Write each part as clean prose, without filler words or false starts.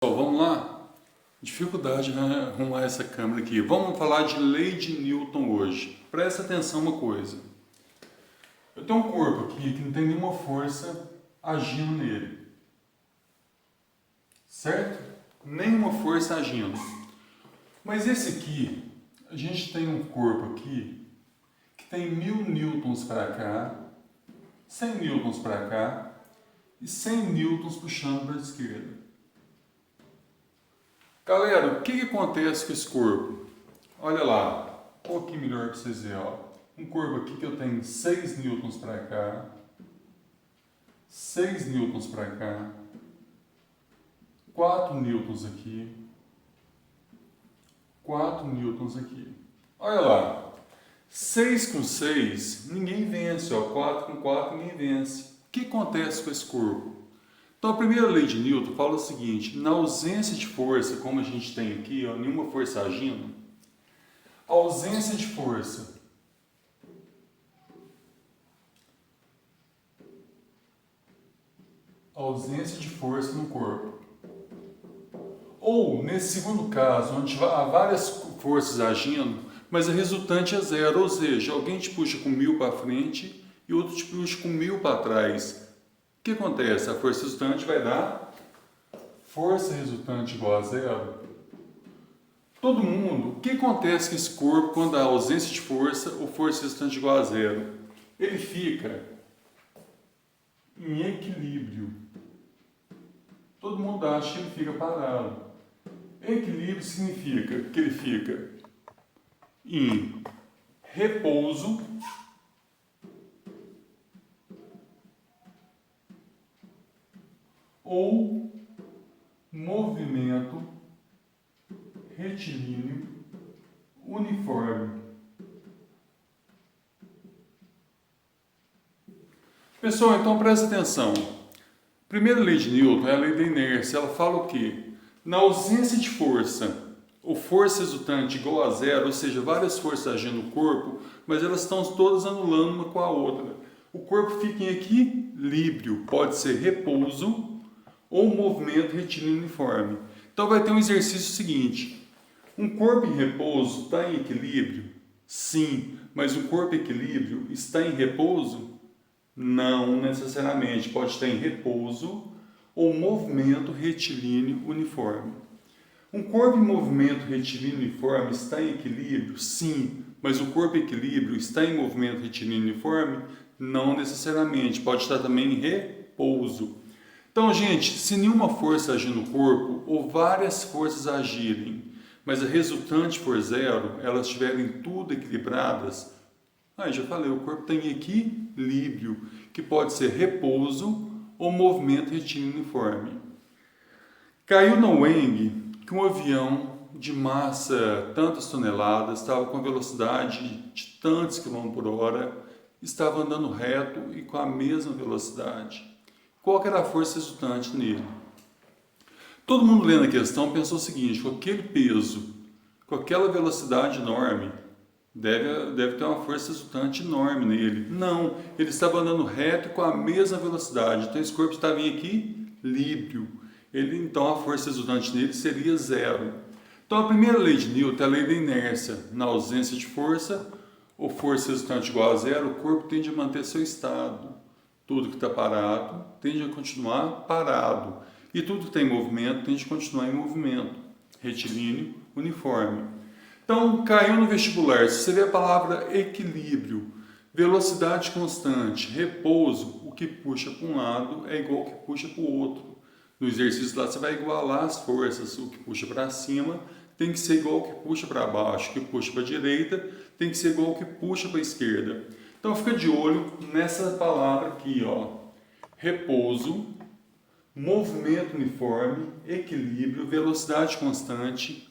Vamos lá? Dificuldade de arrumar essa câmera aqui. Vamos falar de lei de Newton hoje. Presta atenção uma coisa. Eu tenho um corpo aqui que não tem nenhuma força agindo nele. Certo? Nenhuma força agindo. Mas esse aqui, a gente tem um corpo aqui que tem 1000 newtons para cá, 100 newtons para cá e 100 newtons puxando para a esquerda. Galera, o que acontece com esse corpo? Olha lá, um pouquinho melhor para vocês verem. Ó. Um corpo aqui que eu tenho 6 newtons para cá, 6 newtons para cá, 4 newtons aqui, 4 newtons aqui. Olha lá, 6 com 6, ninguém vence. Ó. 4 com 4, ninguém vence. O que acontece com esse corpo? Então, a primeira lei de Newton fala o seguinte: na ausência de força, como a gente tem aqui, ó, nenhuma força agindo, a ausência de força no corpo. Ou, nesse segundo caso, onde há várias forças agindo, mas a resultante é zero, ou seja, alguém te puxa com 1000 para frente e outro te puxa com 1000 para trás. O que acontece? A força resultante vai dar força resultante igual a zero. Todo mundo, o que acontece com esse corpo quando há ausência de força ou força resultante igual a zero? Ele fica em equilíbrio. Todo mundo acha que ele fica parado. Equilíbrio significa que ele fica em repouso ou movimento retilíneo uniforme. Pessoal, então presta atenção. Primeira lei de Newton é a lei da inércia. Ela fala o quê? Na ausência de força, ou força resultante igual a zero, ou seja, várias forças agindo no corpo, mas elas estão todas anulando uma com a outra. O corpo fica em equilíbrio, pode ser repouso ou movimento retilíneo uniforme. Então vai ter um exercício seguinte: um corpo em repouso está em equilíbrio? Sim, mas o corpo em equilíbrio está em repouso? Não necessariamente, pode estar em repouso ou movimento retilíneo uniforme. Um corpo em movimento retilíneo uniforme está em equilíbrio? Sim, mas o corpo em equilíbrio está em movimento retilíneo uniforme? Não necessariamente, pode estar também em repouso. Então, gente, se nenhuma força agir no corpo ou várias forças agirem, mas a resultante for zero, elas estiverem tudo equilibradas, já falei, o corpo tem equilíbrio, que pode ser repouso ou movimento retilíneo uniforme. Caiu na UENG que um avião de massa tantas toneladas estava com velocidade de tantos quilômetros por hora, estava andando reto e com a mesma velocidade. Qual que era a força resultante nele? Todo mundo lendo a questão pensou o seguinte: com aquele peso, com aquela velocidade enorme, deve ter uma força resultante enorme nele. Não, ele estava andando reto com a mesma velocidade, então esse corpo estava em equilíbrio. Então a força resultante nele seria zero. Então a primeira lei de Newton é a lei da inércia. Na ausência de força ou força resultante igual a zero, o corpo tende a manter seu estado. Tudo que está parado tende a continuar parado. E tudo que tem movimento tende a continuar em movimento. Retilíneo, uniforme. Então, caiu no vestibular. Se você vê a palavra equilíbrio, velocidade constante, repouso, o que puxa para um lado é igual ao que puxa para o outro. No exercício lá você vai igualar as forças. O que puxa para cima tem que ser igual ao que puxa para baixo. O que puxa para a direita tem que ser igual ao que puxa para a esquerda. Então fica de olho nessa palavra aqui, ó. Repouso, movimento uniforme, equilíbrio, velocidade constante.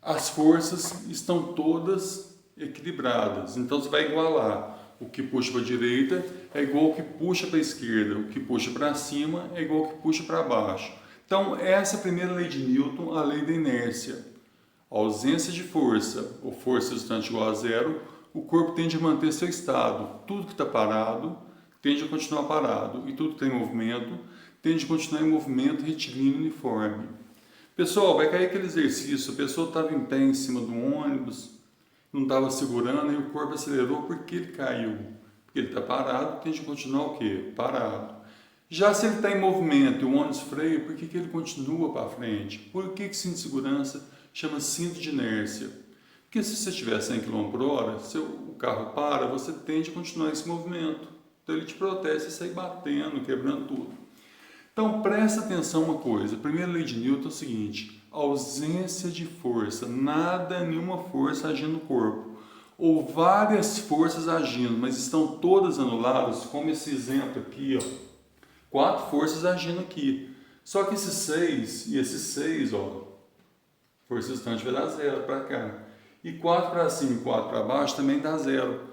As forças estão todas equilibradas. Então você vai igualar. O que puxa para a direita é igual ao que puxa para a esquerda. O que puxa para cima é igual ao que puxa para baixo. Então essa é a primeira lei de Newton, a lei da inércia. A ausência de força ou força resultante igual a zero, o corpo tende a manter seu estado. Tudo que está parado tende a continuar parado. E tudo que tem movimento tende a continuar em movimento retilíneo uniforme. Pessoal, vai cair aquele exercício, a pessoa estava em pé em cima do ônibus, não estava segurando e o corpo acelerou porque ele caiu. Porque ele está parado, tem que continuar o quê? Parado. Já se ele está em movimento e o ônibus freia, por que ele continua para frente? Por que cinto de segurança chama cinto de inércia? Porque se você estiver 100 km por hora, se o carro para, você tende a continuar esse movimento. Então ele te protege e sai batendo, quebrando tudo. Então presta atenção uma coisa, a primeira lei de Newton é o seguinte, ausência de força, nada, nenhuma força agindo no corpo. Ou várias forças agindo, mas estão todas anuladas, como esse exemplo aqui, ó. 4 forças agindo aqui. Só que esses 6 e esses 6, ó, força resultante vai dar 0 para cá. E 4 para cima e 4 para baixo também dá 0.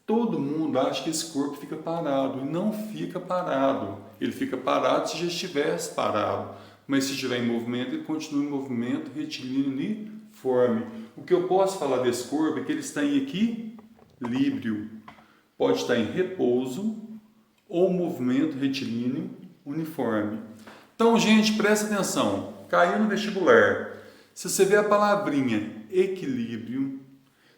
Todo mundo acha que esse corpo fica parado e não fica parado. Ele fica parado se já estivesse parado. Mas se estiver em movimento, ele continua em movimento retilíneo uniforme. O que eu posso falar desse corpo é que ele está em equilíbrio. Pode estar em repouso ou movimento retilíneo uniforme. Então, gente, presta atenção. Caiu no vestibular. Se você vê a palavrinha equilíbrio,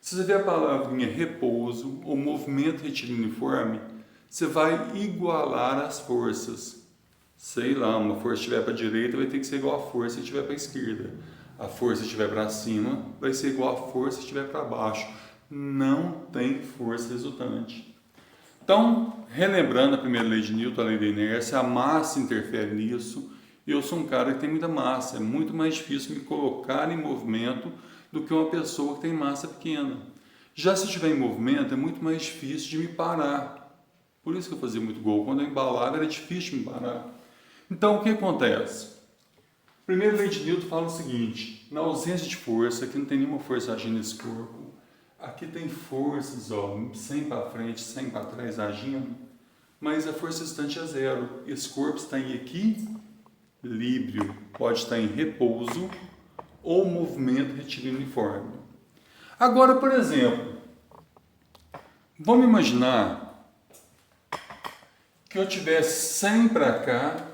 se você vê a palavrinha repouso ou movimento retilíneo uniforme, você vai igualar as forças. Sei lá, uma força estiver para a direita vai ter que ser igual a força que estiver para a esquerda. A força que estiver para cima vai ser igual a força que estiver para baixo. Não tem força resultante. Então, relembrando a primeira lei de Newton, a lei da inércia, a massa interfere nisso. Eu sou um cara que tem muita massa, é muito mais difícil me colocar em movimento do que uma pessoa que tem massa pequena. Já se estiver em movimento, é muito mais difícil de me parar. Por isso que eu fazia muito gol. Quando eu embalava, era difícil de me parar. Então, o que acontece? A primeira lei de Newton fala o seguinte, na ausência de força, aqui não tem nenhuma força agindo nesse corpo, aqui tem forças, ó, 100 para frente, 100 para trás agindo, mas a força resultante é 0. Esse corpo está em equilíbrio, pode estar em repouso ou movimento retilíneo uniforme. Agora, por exemplo, vamos imaginar que eu tivesse 100 para cá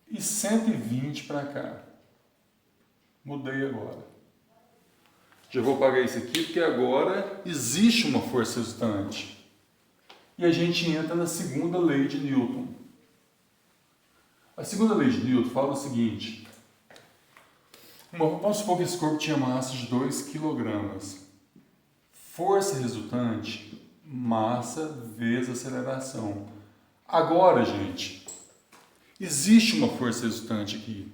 e 120 para cá. Mudei agora. Já vou apagar isso aqui porque agora existe uma força resultante. E a gente entra na segunda lei de Newton. A segunda lei de Newton fala o seguinte. Vamos supor que esse corpo tinha massa de 2 kg. Força resultante, massa vezes aceleração. Agora, gente, existe uma força resultante aqui.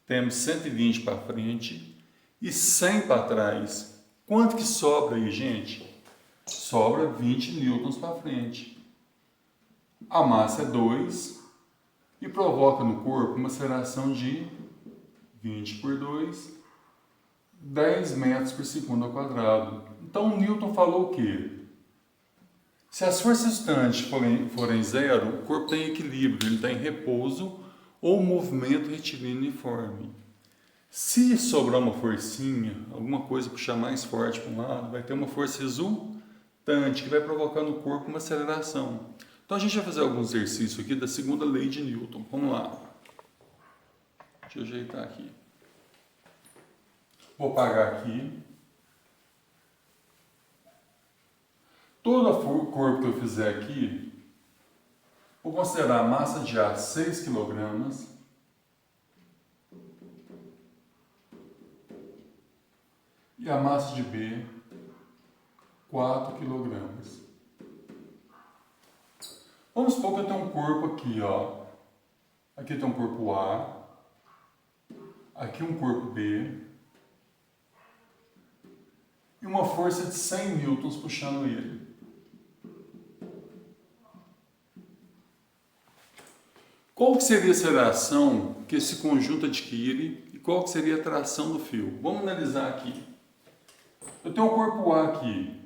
Temos 120 para frente e 100 para trás. Quanto que sobra aí, gente? Sobra 20 newtons para frente. A massa é 2 e provoca no corpo uma aceleração de 20 por 2, 10 metros por segundo ao quadrado. Então, Newton falou o quê? Se as forças resultantes forem 0, o corpo tem equilíbrio, ele está em repouso ou movimento retilíneo uniforme. Se sobrar uma forcinha, alguma coisa puxar mais forte para um lado, vai ter uma força resultante que vai provocar no corpo uma aceleração. Então a gente vai fazer alguns exercícios aqui da segunda lei de Newton. Vamos lá. Deixa eu ajeitar aqui. Vou apagar aqui. Todo corpo que eu fizer aqui, vou considerar a massa de ar 6 kg. E a massa de B, 4 kg. Vamos supor que eu tenho um corpo aqui, ó. Aqui tem um corpo A. Aqui um corpo B. E uma força de 100 newtons puxando ele. Qual que seria a aceleração que esse conjunto adquire e qual que seria a tração do fio? Vamos analisar aqui. Eu tenho um corpo A aqui.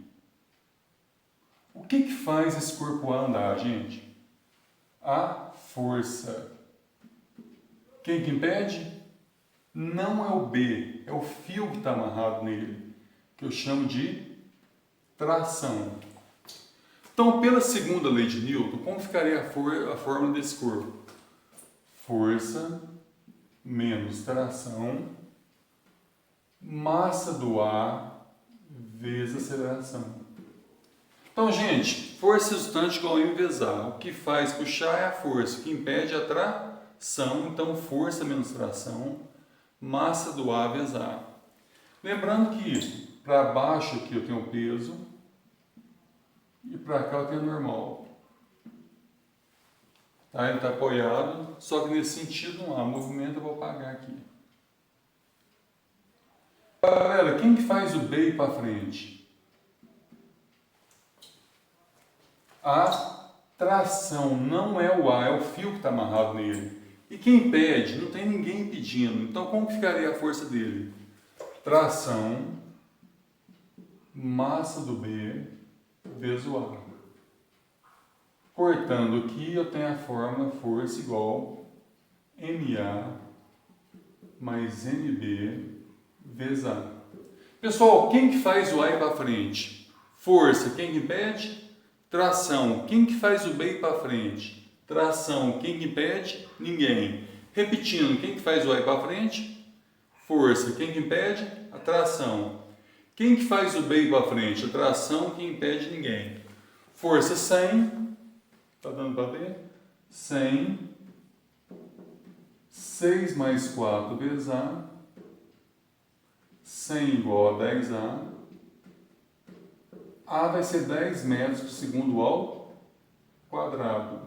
O que faz esse corpo A andar, gente? A força. Quem que impede? Não é o B, é o fio que está amarrado nele, que eu chamo de tração. Então, pela segunda lei de Newton, como ficaria a fórmula desse corpo? Força menos tração, massa do A vezes aceleração. Então, gente, força resultante igual a M vezes A. O que faz puxar é a força, o que impede é a tração. Então, força menos tração, massa do A vezes A. Lembrando que para baixo aqui eu tenho o peso e para cá eu tenho o normal. Tá? Ele está apoiado, só que nesse sentido não há movimento, eu vou apagar aqui. Galera, quem que faz o B para frente? A tração não é o A, é o fio que está amarrado nele. E quem impede? Não tem ninguém impedindo. Então, como que ficaria a força dele? Tração, massa do B, vezes o A. Cortando aqui, eu tenho a fórmula força igual MA mais MB vezes A. Pessoal, quem que faz o A ir para frente? Força, quem que impede? Tração, quem que faz o B ir para frente? Tração, quem que impede? Ninguém. Repetindo, quem que faz o A ir para frente? Força, quem que impede? A tração. Quem que faz o B ir para frente? A tração, quem impede? Ninguém. Força 100, tá dando para ver? 100, 6 mais 4 vezes A, 100 igual a 10A. A vai ser 10 metros por segundo ao quadrado.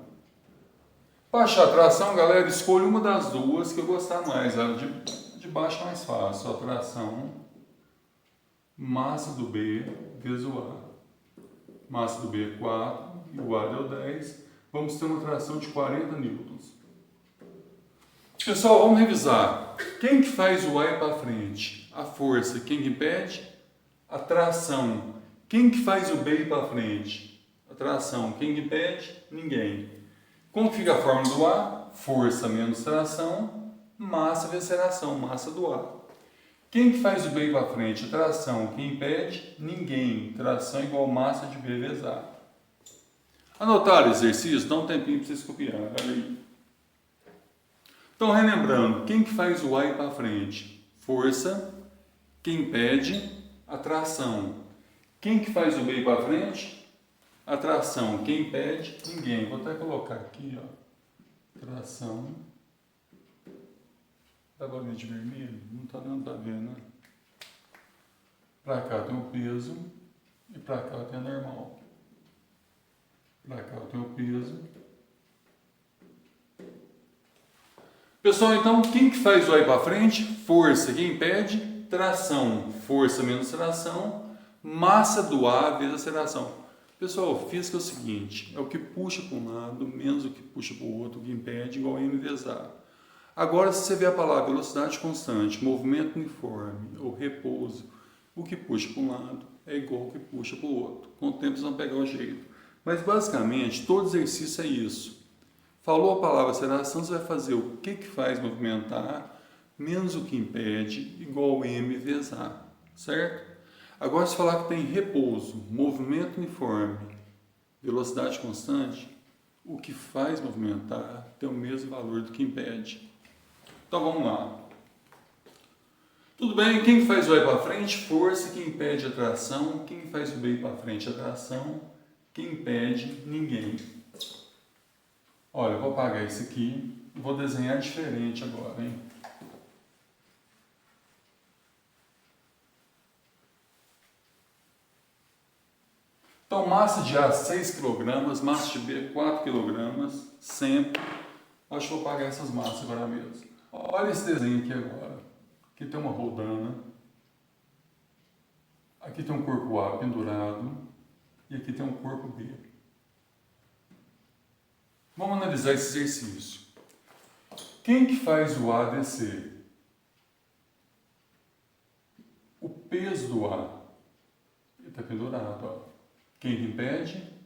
Para achar a tração, galera, escolha uma das duas que eu gostar mais. A de baixo é mais fácil. A tração, massa do B vezes o A. Massa do B é 4 e o A deu 10. Vamos ter uma tração de 40 newtons. Pessoal, vamos revisar. Quem que faz o A ir para frente? A força. Quem que impede? A tração. Quem que faz o B ir para frente? A tração. Quem que impede? Ninguém. Como fica a fórmula do A? Força menos tração, massa vezes aceleração, massa do A. Quem que faz o B ir para frente? A tração. Quem impede? Ninguém. Tração igual massa de B vezes A. Anotaram o exercício? Dá um tempinho para vocês copiarem. Olha aí. Então, relembrando, quem que faz o A ir para frente? Força. Quem impede? A tração. Quem que faz o B ir para frente? A tração. Quem impede? Ninguém. Vou até colocar aqui, ó. Tração. Da bolinha de vermelho? Não está dando para ver, né? Para cá tem o peso e para cá tem o normal. Para cá tem o peso. Pessoal, então, quem que faz o A ir para frente? Força. Quem impede? Tração. Força menos tração. Massa do A vezes aceleração. Pessoal, física é o seguinte, é o que puxa para um lado, menos o que puxa para o outro, o que impede, igual a M vezes A. Agora, se você vê a palavra velocidade constante, movimento uniforme ou repouso, o que puxa para um lado é igual ao que puxa para o outro. Com o tempo vocês vão pegar o jeito. Mas, basicamente, todo exercício é isso. Falou a palavra aceleração, você vai fazer o que faz movimentar, menos o que impede, igual a M vezes A. Certo? Agora, se falar que tem repouso, movimento uniforme, velocidade constante, o que faz movimentar tem o mesmo valor do que impede. Então, vamos lá. Tudo bem, quem faz o A ir para frente? Força. Quem impede a tração? Quem faz o B ir para frente? A tração. Quem impede? Ninguém. Olha, eu vou apagar isso aqui e vou desenhar diferente agora, hein? Então, massa de A 6 kg, massa de B 4 kg, sempre. Acho que vou apagar essas massas agora mesmo. Olha esse desenho aqui agora. Aqui tem uma rodana. Aqui tem um corpo A pendurado. E aqui tem um corpo B. Vamos analisar esse exercício. Quem que faz o A descer? O peso do A. Ele está pendurado, ó. Quem que impede?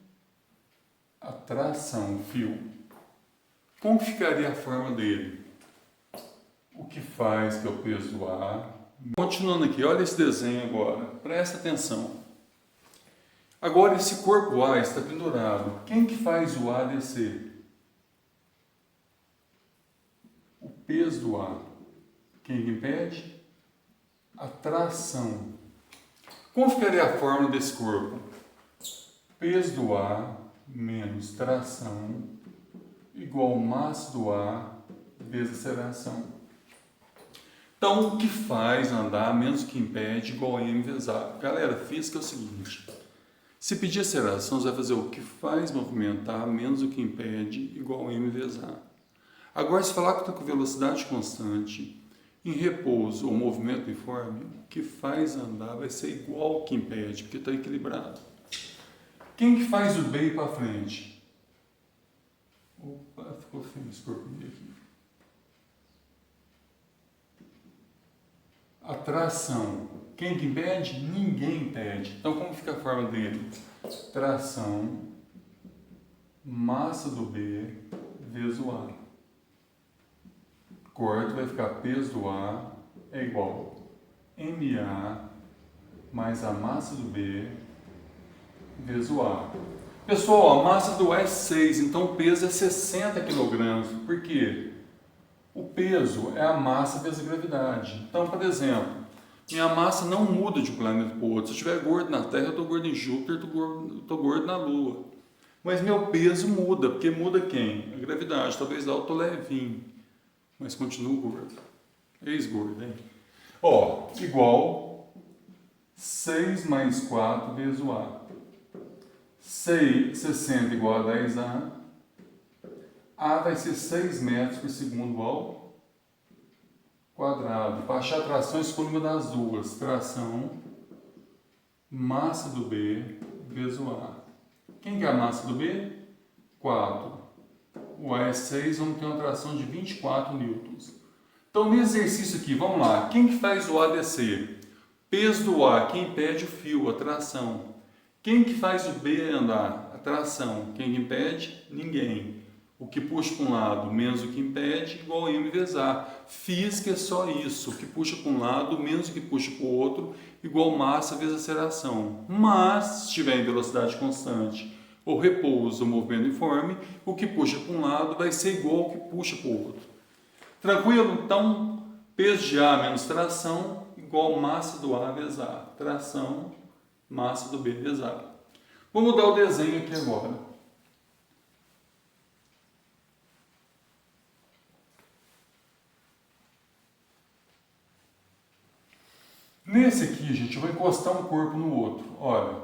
A tração, o fio. Como ficaria a forma dele? O que faz, que é o peso do A. Continuando aqui, olha esse desenho agora. Presta atenção. Agora esse corpo A está pendurado. Quem que faz o A descer? O peso do A. Quem que impede? A tração. Como ficaria a fórmula desse corpo? Peso do A menos tração igual massa do A vezes aceleração. Então, o que faz andar menos o que impede igual a M vezes A. Galera, física é o seguinte. Se pedir aceleração, você vai fazer o que faz movimentar menos o que impede igual a M vezes A. Agora, se falar que está com velocidade constante, em repouso ou movimento uniforme, o que faz andar vai ser igual ao que impede, porque está equilibrado. Quem que faz o B ir para frente? Opa, ficou feio esse corpinho aqui. A tração. Quem que impede? Ninguém impede. Então, como fica a forma dele? Tração, massa do B vezes o A. Corto, vai ficar peso do A é igual MA mais a massa do B vezes o A. Pessoal, a massa do A é 6, então o peso é 60 kg. Por quê? O peso é a massa vezes a gravidade. Então, por exemplo, minha massa não muda de um planeta para o outro. Se eu estiver gordo na Terra, eu estou gordo em Júpiter, estou gordo na Lua. Mas meu peso muda, porque muda quem? A gravidade. Talvez lá eu estou levinho, mas continuo gordo. Ex-gordo, hein? Ó, igual 6 mais 4 vezes o A. 60 igual a 10A. A vai ser 6 metros por segundo ao quadrado. Para achar a tração, escolha uma das duas. Tração, massa do B vezes o A. Quem que é a massa do B? 4. O A é 6, vamos ter uma tração de 24 newtons. Então, nesse exercício aqui, vamos lá. Quem que faz o A descer? Peso do A, quem impede o fio, a tração. Quem que faz o B andar? A tração. Quem que impede? Ninguém. O que puxa para um lado menos o que impede, igual a M vezes A. Física é só isso. O que puxa para um lado menos o que puxa para o outro, igual massa vezes aceleração. Mas, se estiver em velocidade constante, ou repouso, ou movimento uniforme, o que puxa para um lado vai ser igual ao que puxa para o outro. Tranquilo? Então, peso de A menos tração, igual massa do A vezes A. Tração, massa do B vezes A. Vou mudar o desenho aqui agora. Nesse aqui, gente, eu vou encostar um corpo no outro. Olha.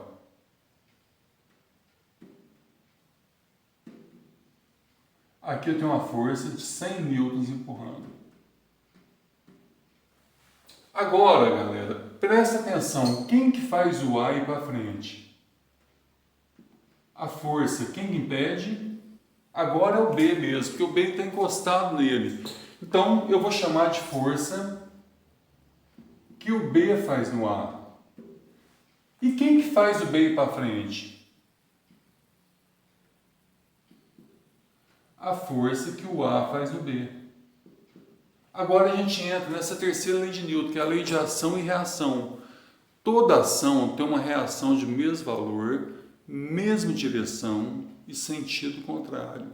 Aqui eu tenho uma força de 100 newtons empurrando. Agora, galera, presta atenção. Quem que faz o A ir para frente? A força. Quem que impede? Agora é o B mesmo, porque o B está encostado nele. Então, eu vou chamar de força que o B faz no A. E quem que faz o B ir para frente? A força que o A faz no B. Agora a gente entra nessa terceira lei de Newton, que é a lei de ação e reação. Toda ação tem uma reação de mesmo valor, mesma direção e sentido contrário.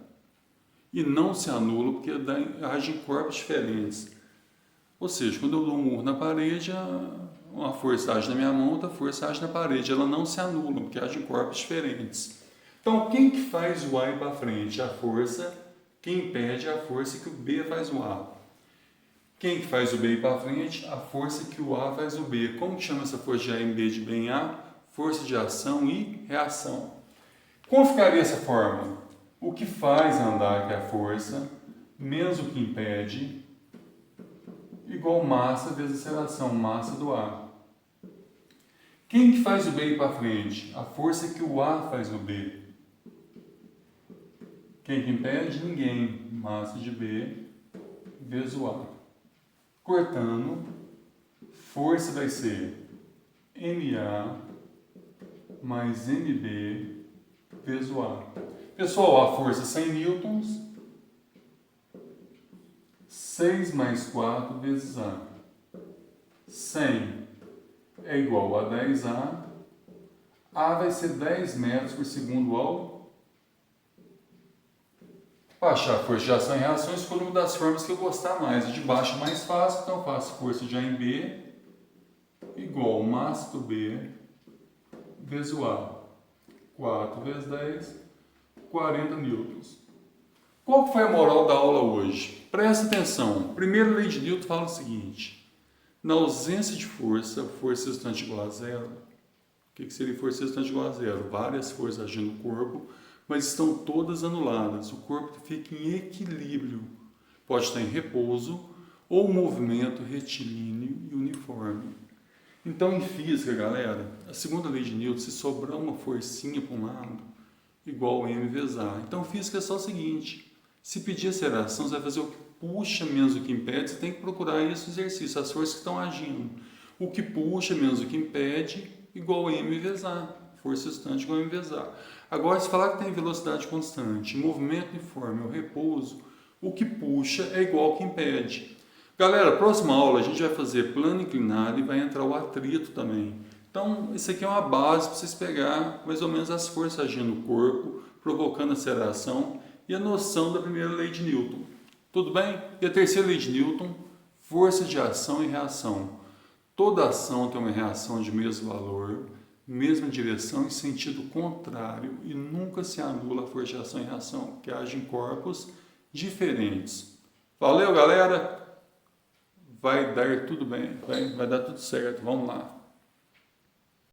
E não se anula porque age em corpos diferentes. Ou seja, quando eu dou um murro na parede, uma força age na minha mão, outra força age na parede. Ela não se anula porque age em corpos diferentes. Então, quem que faz o A ir para frente? A força. Quem impede é a força que o B faz o A. Quem que faz o B ir para frente? A força que o A faz o B. Como que chama essa força de A em B de B em A? Força de ação e reação. Como ficaria essa fórmula? O que faz andar, que é a força, menos o que impede, igual massa vezes aceleração, massa do A. Quem que faz o B ir para frente? A força que o A faz no B. Quem que impede? Ninguém. Massa de B vezes o A. Cortando, força vai ser MA mais MB vezes o A. Pessoal, a força 100 newtons, 6 mais 4 vezes A. 100 é igual a 10A. A vai ser 10 metros por segundo ao Para achar a força de ação e reação, eu escolho uma das formas que eu gostar mais. De baixo mais fácil, então eu faço força de A em B igual massa do B vezes o A. 4 vezes 10, 40 newtons. Qual foi a moral da aula hoje? Presta atenção. Primeira lei de Newton fala o seguinte. Na ausência de força, força resultante igual a zero. O que seria força resultante igual a zero? Várias forças agindo no corpo, mas estão todas anuladas. O corpo fica em equilíbrio. Pode estar em repouso ou movimento retilíneo e uniforme. Então, em física, galera, a segunda lei de Newton, se sobrar uma forcinha para um lado, igual a M vezes A. Então, física é só o seguinte, se pedir aceleração, você vai fazer o que puxa menos o que impede, você tem que procurar esse exercício, as forças que estão agindo. O que puxa menos o que impede, igual a M vezes A. Força resultante igual a M vezes A. Agora, se falar que tem velocidade constante, movimento uniforme ou repouso, o que puxa é igual ao que impede. Galera, próxima aula a gente vai fazer plano inclinado e vai entrar o atrito também. Então, isso aqui é uma base para vocês pegar mais ou menos as forças agindo no corpo, provocando aceleração e a noção da primeira lei de Newton. Tudo bem? E a terceira lei de Newton, força de ação e reação. Toda ação tem uma reação de mesmo valor, mesma direção e sentido contrário e nunca se anula a força de ação e reação, que agem em corpos diferentes. Valeu, galera! Vai dar tudo bem, vai dar tudo certo, vamos lá.